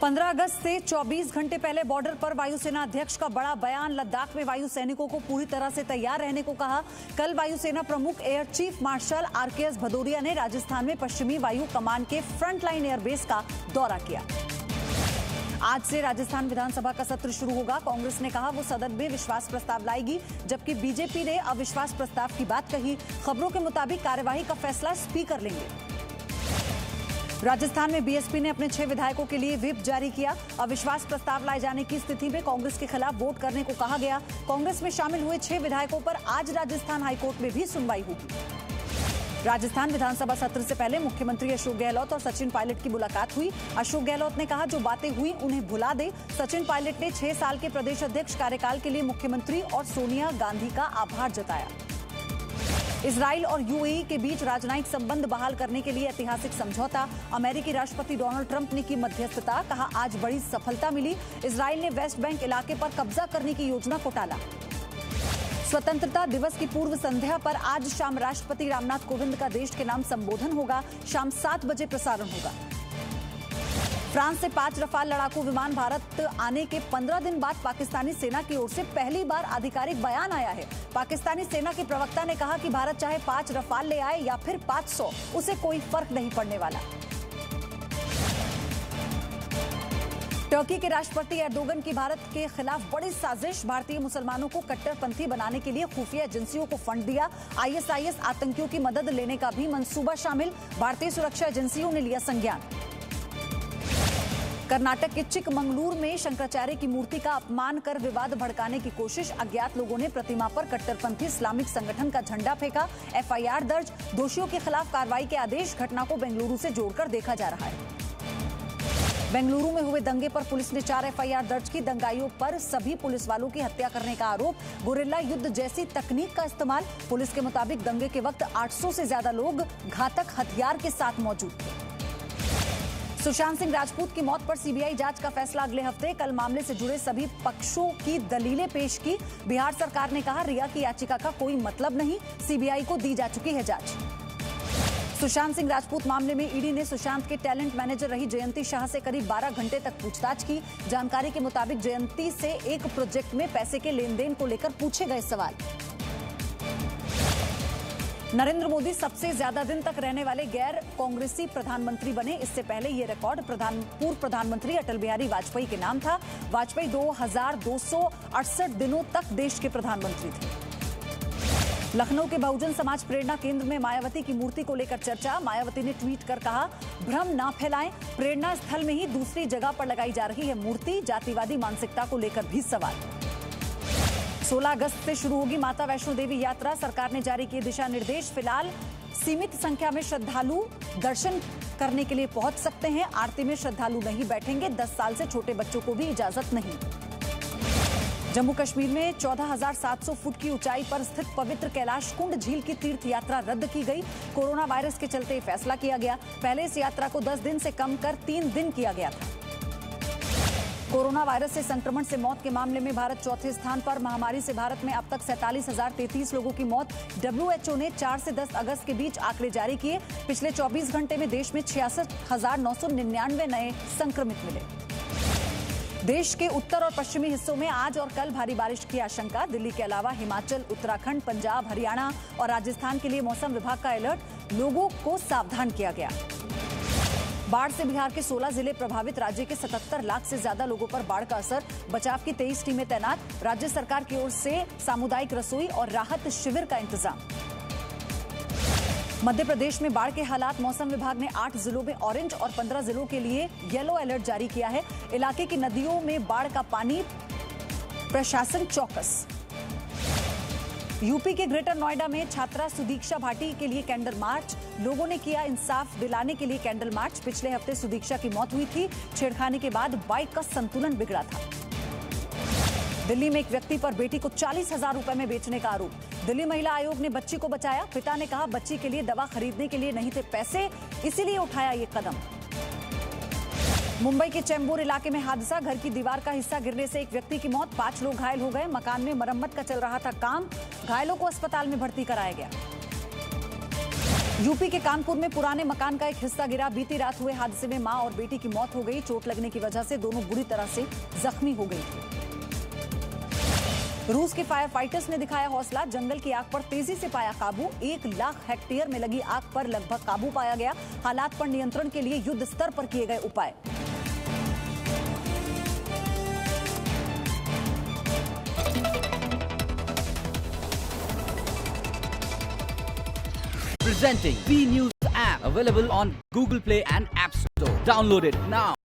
15 अगस्त से 24 घंटे पहले बॉर्डर पर वायुसेना अध्यक्ष का बड़ा बयान। लद्दाख में वायु सैनिकों को पूरी तरह से तैयार रहने को कहा। कल वायुसेना प्रमुख air chief marshal RKS Bhadauria ने राजस्थान में पश्चिमी वायु कमान के फ्रंटलाइन एयरबेस का दौरा किया। आज से राजस्थान विधानसभा का सत्र शुरू होगा। कांग्रेस ने कहा वो सदन में विश्वास प्रस्ताव लाएगी, जबकि बीजेपी ने अविश्वास प्रस्ताव की बात कही। खबरों के मुताबिक कार्यवाही का फैसला स्पीकर लेंगे। राजस्थान में बीएसपी ने अपने 6 विधायकों के लिए व्हिप जारी किया। अविश्वास प्रस्ताव लाए जाने की स्थिति में कांग्रेस के खिलाफ वोट करने को कहा गया। कांग्रेस में शामिल हुए 6 विधायकों पर आज राजस्थान हाईकोर्ट में भी सुनवाई होगी। राजस्थान विधानसभा सत्र से पहले मुख्यमंत्री अशोक गहलोत और सचिन पायलट की मुलाकात हुई। अशोक गहलोत ने कहा जो बातें हुई उन्हें भुला दे। सचिन पायलट ने 6 साल के प्रदेश अध्यक्ष कार्यकाल के लिए मुख्यमंत्री और सोनिया गांधी का आभार जताया। इजराइल और यूएई के बीच राजनयिक संबंध बहाल करने के लिए ऐतिहासिक समझौता। अमेरिकी राष्ट्रपति डोनाल्ड ट्रंप ने की मध्यस्थता। कहा आज बड़ी सफलता मिली। इजराइल ने वेस्ट बैंक इलाके पर कब्जा करने की योजना को टाला। स्वतंत्रता दिवस की पूर्व संध्या पर आज शाम राष्ट्रपति रामनाथ कोविंद का देश के नाम संबोधन होगा। शाम 7 बजे प्रसारण होगा। फ्रांस से 5 रफाल लड़ाकू विमान भारत आने के 15 दिन बाद पाकिस्तानी सेना की ओर से पहली बार आधिकारिक बयान आया है। पाकिस्तानी सेना के प्रवक्ता ने कहा कि भारत चाहे 5 रफाल ले आए या फिर 500, उसे कोई फर्क नहीं पड़ने वाला। टर्की के राष्ट्रपति एर्दोगन की भारत के खिलाफ बड़ी साजिश। भारतीय मुसलमानों को कट्टरपंथी बनाने के लिए खुफिया एजेंसियों को फंड दिया। आईएसआईएस आतंकियों की मदद लेने का भी मंसूबा शामिल। भारतीय सुरक्षा एजेंसियों ने लिया संज्ञान। कर्नाटक के चिकमंगलूर में शंकराचार्य की मूर्ति का अपमान कर विवाद भड़काने की कोशिश। अज्ञात लोगों ने प्रतिमा पर कट्टरपंथी इस्लामिक संगठन का झंडा फेंका। एफआईआर दर्ज। दोषियों के खिलाफ कार्रवाई के आदेश। घटना को बेंगलुरु से जोड़कर देखा जा रहा है। बेंगलुरु में हुए दंगे पर पुलिस ने 4 एफआईआर दर्ज की। दंगाइयों पर सभी पुलिस वालों की हत्या करने का आरोप। गुरिल्ला युद्ध जैसी तकनीक का इस्तेमाल। पुलिस के मुताबिक दंगे के वक्त 800 से ज्यादा लोग घातक हथियार के साथ मौजूद थे। सुशांत सिंह राजपूत की मौत पर सीबीआई जांच का फैसला अगले हफ्ते। कल मामले से जुड़े सभी पक्षों की दलीलें पेश की। बिहार सरकार ने कहा रिया की याचिका का कोई मतलब नहीं, सीबीआई को दी जा चुकी है जांच। सुशांत सिंह राजपूत मामले में ईडी ने सुशांत के टैलेंट मैनेजर रही जयंती शाह से करीब 12 घंटे तक पूछताछ की। जानकारी के मुताबिक जयंती से एक प्रोजेक्ट में पैसे के लेन देन को लेकर पूछे गए सवाल। नरेंद्र मोदी सबसे ज्यादा दिन तक रहने वाले गैर कांग्रेसी प्रधानमंत्री बने। इससे पहले यह रिकॉर्ड पूर्व प्रधानमंत्री अटल बिहारी वाजपेयी के नाम था। वाजपेयी 2268 दिनों तक देश के प्रधानमंत्री थे। लखनऊ के बहुजन समाज प्रेरणा केंद्र में मायावती की मूर्ति को लेकर चर्चा। मायावती ने ट्वीट कर कहा भ्रम ना फैलाएं, प्रेरणा स्थल में ही दूसरी जगह पर लगाई जा रही है मूर्ति। जातिवादी मानसिकता को लेकर भी सवाल। 16 अगस्त से शुरू होगी माता वैष्णो देवी यात्रा। सरकार ने जारी किए दिशा निर्देश। फिलहाल सीमित संख्या में श्रद्धालु दर्शन करने के लिए पहुंच सकते हैं। आरती में श्रद्धालु नहीं बैठेंगे। 10 साल से छोटे बच्चों को भी इजाजत नहीं। जम्मू कश्मीर में 14,700 फुट की ऊंचाई पर स्थित पवित्र कैलाश कुंड झील की तीर्थ यात्रा रद्द की गई। कोरोना वायरस के चलते फैसला किया गया। पहले इस यात्रा को 10 दिन से कम कर 3 दिन किया गया था। कोरोना वायरस से संक्रमण से मौत के मामले में भारत चौथे स्थान पर। महामारी से भारत में अब तक 47,033 लोगों की मौत। डब्ल्यूएचओ ने 4 से 10 अगस्त के बीच आंकड़े जारी किए। पिछले 24 घंटे में देश में 66,999 नए संक्रमित मिले। देश के उत्तर और पश्चिमी हिस्सों में आज और कल भारी बारिश की आशंका। दिल्ली के अलावा हिमाचल, उत्तराखंड, पंजाब, हरियाणा और राजस्थान के लिए मौसम विभाग का अलर्ट। लोगों को सावधान किया गया। बाढ़ से बिहार के 16 जिले प्रभावित। राज्य के 77 लाख से ज्यादा लोगों पर बाढ़ का असर। बचाव की 23 टीमें तैनात। राज्य सरकार की ओर से सामुदायिक रसोई और राहत शिविर का इंतजाम। मध्य प्रदेश में बाढ़ के हालात। मौसम विभाग ने 8 जिलों में ऑरेंज और 15 जिलों के लिए येलो अलर्ट जारी किया है। इलाके की नदियों में बाढ़ का पानी। प्रशासन चौकस। यूपी के ग्रेटर नोएडा में छात्रा सुदीक्षा भाटी के लिए कैंडल मार्च। लोगों ने किया इंसाफ दिलाने के लिए कैंडल मार्च। पिछले हफ्ते सुदीक्षा की मौत हुई थी। छेड़खानी के बाद बाइक का संतुलन बिगड़ा था। दिल्ली में एक व्यक्ति पर बेटी को 40,000 रुपए में बेचने का आरोप। दिल्ली महिला आयोग ने बच्ची को बचाया। पिता ने कहा बच्ची के लिए दवा खरीदने के लिए नहीं थे पैसे, इसीलिए उठाया ये कदम। मुंबई के चेंबूर इलाके में हादसा। घर की दीवार का हिस्सा गिरने से एक व्यक्ति की मौत। 5 लोग घायल हो गए। मकान में मरम्मत का चल रहा था काम। घायलों को अस्पताल में भर्ती कराया गया। यूपी के कानपुर में पुराने मकान का एक हिस्सा गिरा। बीती रात हुए हादसे में मां और बेटी की मौत हो गई। चोट लगने की वजह से दोनों बुरी तरह से जख्मी हो गई। रूस के फायर फाइटर्स ने दिखाया हौसला। जंगल की आग पर तेजी से पाया काबू। 1 लाख हेक्टेयर में लगी आग पर लगभग काबू पाया गया। हालात पर नियंत्रण के लिए युद्ध स्तर पर किए गए उपाय। Presenting B News app, available on Google Play and App Store. Download it now.